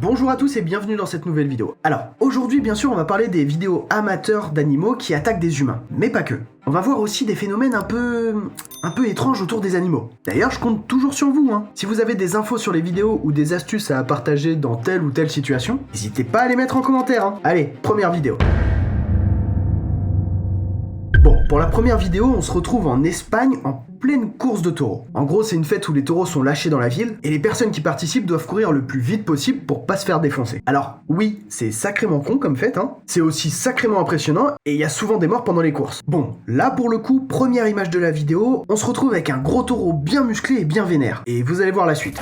Bonjour à tous et bienvenue dans cette nouvelle vidéo. Alors, aujourd'hui bien sûr on va parler des vidéos amateurs d'animaux qui attaquent des humains, mais pas que. On va voir aussi des phénomènes un peu étranges autour des animaux. D'ailleurs je compte toujours sur vous, hein. Si vous avez des infos sur les vidéos ou des astuces à partager dans telle ou telle situation, n'hésitez pas à les mettre en commentaire, hein. Allez, première vidéo. Bon, pour la première vidéo, on se retrouve en Espagne en pleine course de taureaux. En gros, c'est une fête où les taureaux sont lâchés dans la ville et les personnes qui participent doivent courir le plus vite possible pour pas se faire défoncer. Alors, oui, c'est sacrément con comme fête, hein. C'est aussi sacrément impressionnant et il y a souvent des morts pendant les courses. Bon, là pour le coup, première image de la vidéo, on se retrouve avec un gros taureau bien musclé et bien vénère. Et vous allez voir la suite.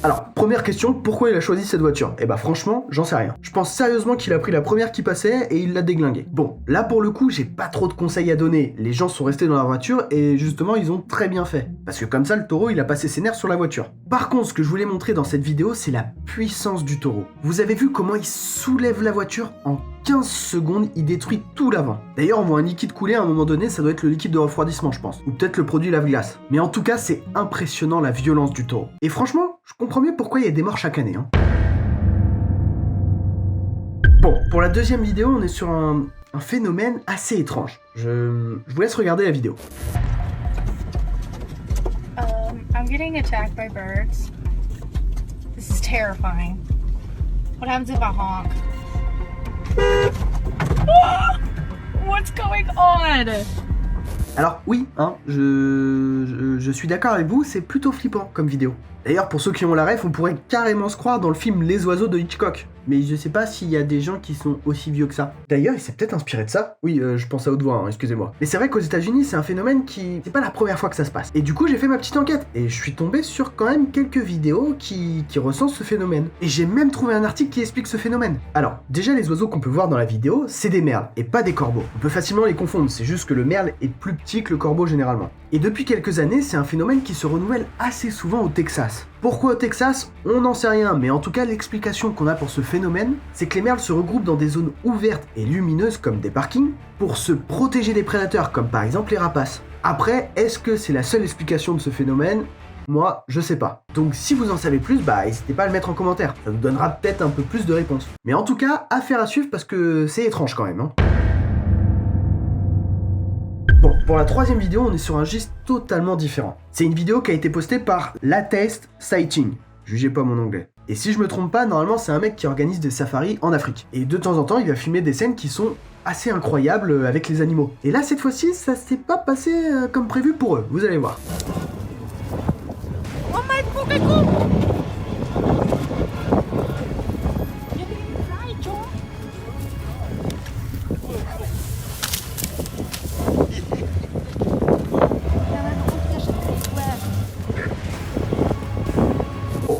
Alors, première question, pourquoi il a choisi cette voiture? Eh bah franchement, j'en sais rien. Je pense sérieusement qu'il a pris la première qui passait et il l'a déglinguée. Bon, là pour le coup, j'ai pas trop de conseils à donner. Les gens sont restés dans la voiture et justement, ils ont très bien fait. Parce que comme ça, le taureau, il a passé ses nerfs sur la voiture. Par contre, ce que je voulais montrer dans cette vidéo, c'est la puissance du taureau. Vous avez vu comment il soulève la voiture en 15 secondes, il détruit tout l'avant. D'ailleurs, on voit un liquide couler à un moment donné, ça doit être le liquide de refroidissement, je pense. Ou peut-être le produit lave-glace. Mais en tout cas, c'est impressionnant la violence du taureau. Et franchement, je comprends mieux pourquoi il y a des morts chaque année, hein. Bon, pour la deuxième vidéo, on est sur un phénomène assez étrange. Je vous laisse regarder la vidéo. I'm getting attacked by birds. This is terrifying. What happens if I honk? What's going on? Alors oui, hein, je suis d'accord avec vous, c'est plutôt flippant comme vidéo. D'ailleurs, pour ceux qui ont la ref, on pourrait carrément se croire dans le film Les Oiseaux de Hitchcock. Mais je sais pas s'il y a des gens qui sont aussi vieux que ça. D'ailleurs, il s'est peut-être inspiré de ça. Oui, je pense à haute voix, hein, excusez-moi. Mais c'est vrai qu'aux États-Unis, c'est un phénomène qui... c'est pas la première fois que ça se passe. Et du coup, j'ai fait ma petite enquête. Et je suis tombé sur quand même quelques vidéos qui recensent ce phénomène. Et j'ai même trouvé un article qui explique ce phénomène. Alors, déjà, les oiseaux qu'on peut voir dans la vidéo, c'est des merles, et pas des corbeaux. On peut facilement les confondre, c'est juste que le merle est plus petit que le corbeau généralement. Et depuis quelques années, c'est un phénomène qui se renouvelle assez souvent au Texas. Pourquoi au Texas? On n'en sait rien, mais en tout cas l'explication qu'on a pour ce phénomène, c'est que les merles se regroupent dans des zones ouvertes et lumineuses comme des parkings, pour se protéger des prédateurs comme par exemple les rapaces. Après, est-ce que c'est la seule explication de ce phénomène? Moi, je sais pas. Donc si vous en savez plus, bah n'hésitez pas à le mettre en commentaire, ça nous donnera peut-être un peu plus de réponses. Mais en tout cas, affaire à suivre parce que c'est étrange quand même, hein. Bon, pour la troisième vidéo, on est sur un geste totalement différent. C'est une vidéo qui a été postée par Latest Sighting. Jugez pas mon anglais. Et si je me trompe pas, normalement c'est un mec qui organise des safaris en Afrique. Et de temps en temps, il va filmer des scènes qui sont assez incroyables avec les animaux. Et là, cette fois-ci, ça s'est pas passé comme prévu pour eux, vous allez voir. Oh my fucking god!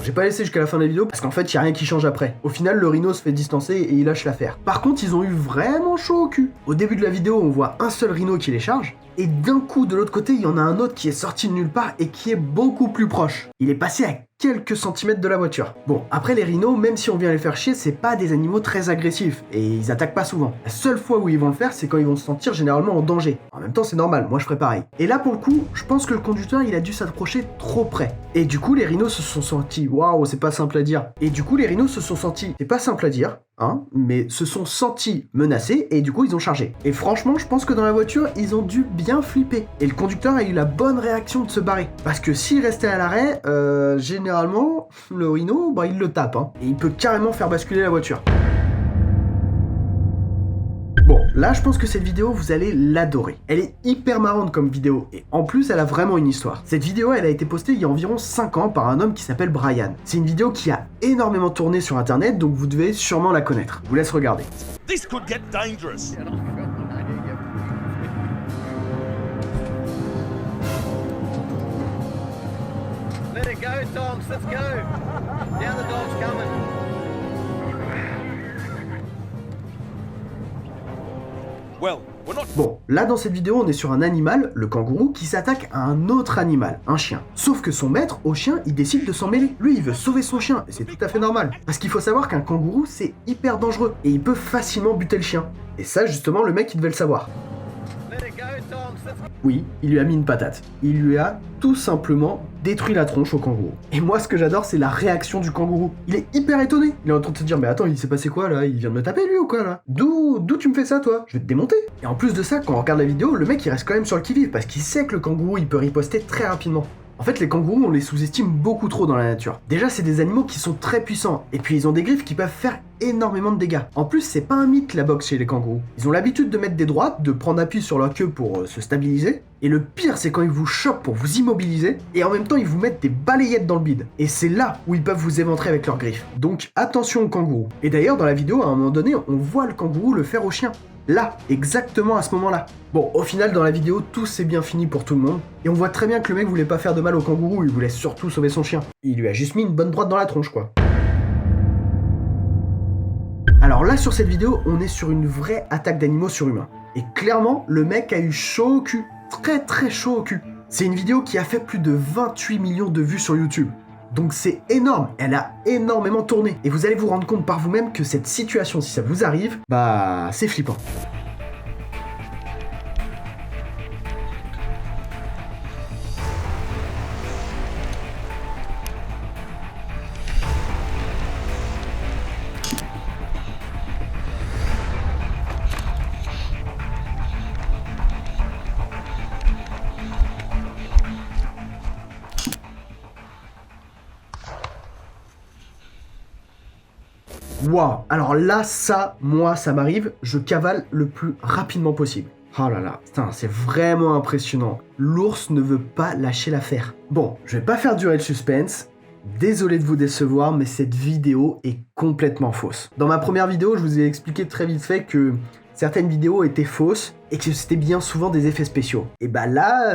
J'ai pas laissé jusqu'à la fin de la vidéo parce qu'en fait, il y a rien qui change après. Au final, le rhino se fait distancer et il lâche l'affaire. Par contre, ils ont eu vraiment chaud au cul. Au début de la vidéo, on voit un seul rhino qui les charge. Et d'un coup, de l'autre côté, il y en a un autre qui est sorti de nulle part et qui est beaucoup plus proche. Il est passé à quelques centimètres de la voiture. Bon, après les rhinos, même si on vient les faire chier, c'est pas des animaux très agressifs et ils attaquent pas souvent. La seule fois où ils vont le faire, c'est quand ils vont se sentir généralement en danger. En même temps, c'est normal, moi je ferais pareil. Et là, pour le coup, je pense que le conducteur, il a dû s'approcher trop près. Et du coup, les rhinos se sont sentis, waouh, c'est pas simple à dire. Et du coup, les rhinos se sont sentis, c'est pas simple à dire, hein, mais se sont sentis menacés et du coup, ils ont chargé. Et franchement, je pense que dans la voiture, ils ont dû bien flipper. Et le conducteur a eu la bonne réaction de se barrer. Parce que s'il restait à l'arrêt, généralement, le rhino, bah, il le tape, hein, et il peut carrément faire basculer la voiture. Bon, là je pense que cette vidéo vous allez l'adorer. Elle est hyper marrante comme vidéo et en plus elle a vraiment une histoire. Cette vidéo elle a été postée il y a environ 5 ans par un homme qui s'appelle Brian. C'est une vidéo qui a énormément tourné sur internet donc vous devez sûrement la connaître. Je vous laisse regarder. This could get dangerous. Let it go, dogs, let's go. Down the dog's coming. Well, we're not... Bon, là dans cette vidéo, on est sur un animal, le kangourou, qui s'attaque à un autre animal, un chien. Sauf que son maître, au chien, il décide de s'en mêler. Lui, il veut sauver son chien, et c'est tout à fait normal. Parce qu'il faut savoir qu'un kangourou, c'est hyper dangereux, et il peut facilement buter le chien. Et ça, justement, le mec, il devait le savoir. Let it go, Tom. Let's go. Oui, il lui a mis une patate. Il lui a tout simplement détruit la tronche au kangourou. Et moi, ce que j'adore, c'est la réaction du kangourou. Il est hyper étonné. Il est en train de se dire, mais attends, il s'est passé quoi là? Il vient de me taper lui ou quoi là? D'où tu me fais ça toi? Je vais te démonter. Et en plus de ça, quand on regarde la vidéo, le mec il reste quand même sur le qui-vive parce qu'il sait que le kangourou il peut riposter très rapidement. En fait, les kangourous, on les sous-estime beaucoup trop dans la nature. Déjà, c'est des animaux qui sont très puissants, et puis ils ont des griffes qui peuvent faire énormément de dégâts. En plus, c'est pas un mythe la boxe chez les kangourous. Ils ont l'habitude de mettre des droites, de prendre appui sur leur queue pour se stabiliser, et le pire, c'est quand ils vous chopent pour vous immobiliser, et en même temps, ils vous mettent des balayettes dans le bide. Et c'est là où ils peuvent vous éventrer avec leurs griffes. Donc, attention aux kangourous. Et d'ailleurs, dans la vidéo, à un moment donné, on voit le kangourou le faire au chien. Là, exactement à ce moment-là. Bon, au final, dans la vidéo, tout s'est bien fini pour tout le monde. Et on voit très bien que le mec voulait pas faire de mal au kangourou, il voulait surtout sauver son chien. Il lui a juste mis une bonne droite dans la tronche, quoi. Alors là, sur cette vidéo, on est sur une vraie attaque d'animaux sur humains. Et clairement, le mec a eu chaud au cul. Très très chaud au cul. C'est une vidéo qui a fait plus de 28 millions de vues sur YouTube. Donc c'est énorme, elle a énormément tourné. Et vous allez vous rendre compte par vous-même que cette situation, si ça vous arrive, bah c'est flippant. Waouh, alors là, moi, ça m'arrive, je cavale le plus rapidement possible. Oh là là, putain, c'est vraiment impressionnant. L'ours ne veut pas lâcher l'affaire. Bon, je vais pas faire durer le suspense. Désolé de vous décevoir, mais cette vidéo est complètement fausse. Dans ma première vidéo, je vous ai expliqué très vite fait que certaines vidéos étaient fausses et que c'était bien souvent des effets spéciaux. Et bah là,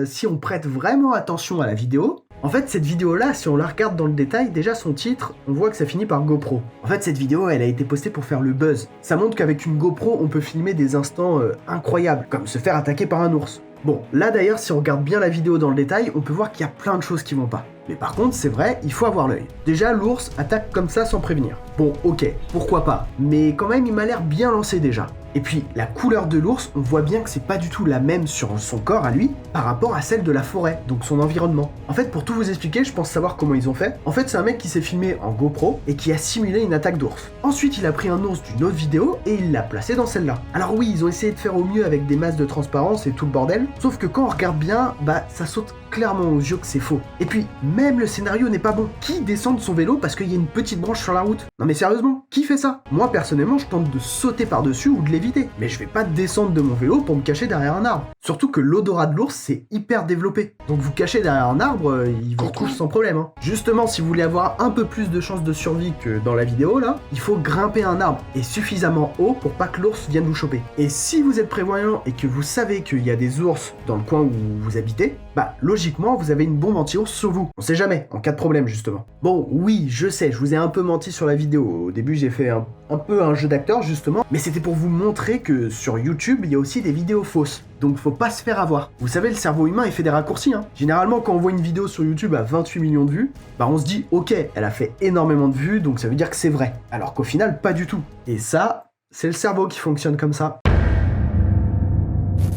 si on prête vraiment attention à la vidéo, en fait, cette vidéo-là, si on la regarde dans le détail, déjà son titre, on voit que ça finit par GoPro. En fait, cette vidéo, elle a été postée pour faire le buzz. Ça montre qu'avec une GoPro, on peut filmer des instants incroyables, comme se faire attaquer par un ours. Bon, là d'ailleurs, si on regarde bien la vidéo dans le détail, on peut voir qu'il y a plein de choses qui vont pas. Mais par contre, c'est vrai, il faut avoir l'œil. Déjà, l'ours attaque comme ça sans prévenir. Bon, ok, pourquoi pas. Mais quand même, il m'a l'air bien lancé déjà. Et puis, la couleur de l'ours, on voit bien que c'est pas du tout la même sur son corps à lui, par rapport à celle de la forêt, donc son environnement. En fait, pour tout vous expliquer, je pense savoir comment ils ont fait. En fait, c'est un mec qui s'est filmé en GoPro et qui a simulé une attaque d'ours. Ensuite, il a pris un ours d'une autre vidéo et il l'a placé dans celle-là. Alors oui, ils ont essayé de faire au mieux avec des masses de transparence et tout le bordel, sauf que quand on regarde bien, bah ça saute clairement aux yeux que c'est faux. Et puis, même le scénario n'est pas bon. Qui descend de son vélo parce qu'il y a une petite branche sur la route? Non mais sérieusement, qui fait ça? Moi, personnellement, je tente de sauter par-dessus ou de l'éviter. Mais je vais pas descendre de mon vélo pour me cacher derrière un arbre. Surtout que l'odorat de l'ours, c'est hyper développé. Donc vous cachez derrière un arbre, il vous retrouve sans problème. Hein. Justement, si vous voulez avoir un peu plus de chances de survie que dans la vidéo, là, il faut grimper un arbre et suffisamment haut pour pas que l'ours vienne vous choper. Et si vous êtes prévoyant et que vous savez qu'il y a des ours dans le coin où vous habitez, bah logiquement, vous avez une bombe anti-ours sur vous. On sait jamais, en cas de problème justement. Bon, oui, je sais, je vous ai un peu menti sur la vidéo. Au début, j'ai fait un peu un jeu d'acteur justement, mais c'était pour vous montrer que sur YouTube, il y a aussi des vidéos fausses. Donc faut pas se faire avoir. Vous savez, le cerveau humain, il fait des raccourcis. Hein. Généralement, quand on voit une vidéo sur YouTube à 28 millions de vues, bah on se dit, ok, elle a fait énormément de vues, donc ça veut dire que c'est vrai. Alors qu'au final, pas du tout. Et ça, c'est le cerveau qui fonctionne comme ça.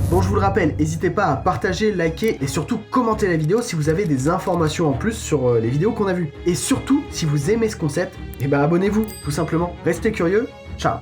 Bon, je vous le rappelle, n'hésitez pas à partager, liker et surtout commenter la vidéo si vous avez des informations en plus sur les vidéos qu'on a vues. Et surtout, si vous aimez ce concept, eh ben abonnez-vous, tout simplement. Restez curieux, ciao.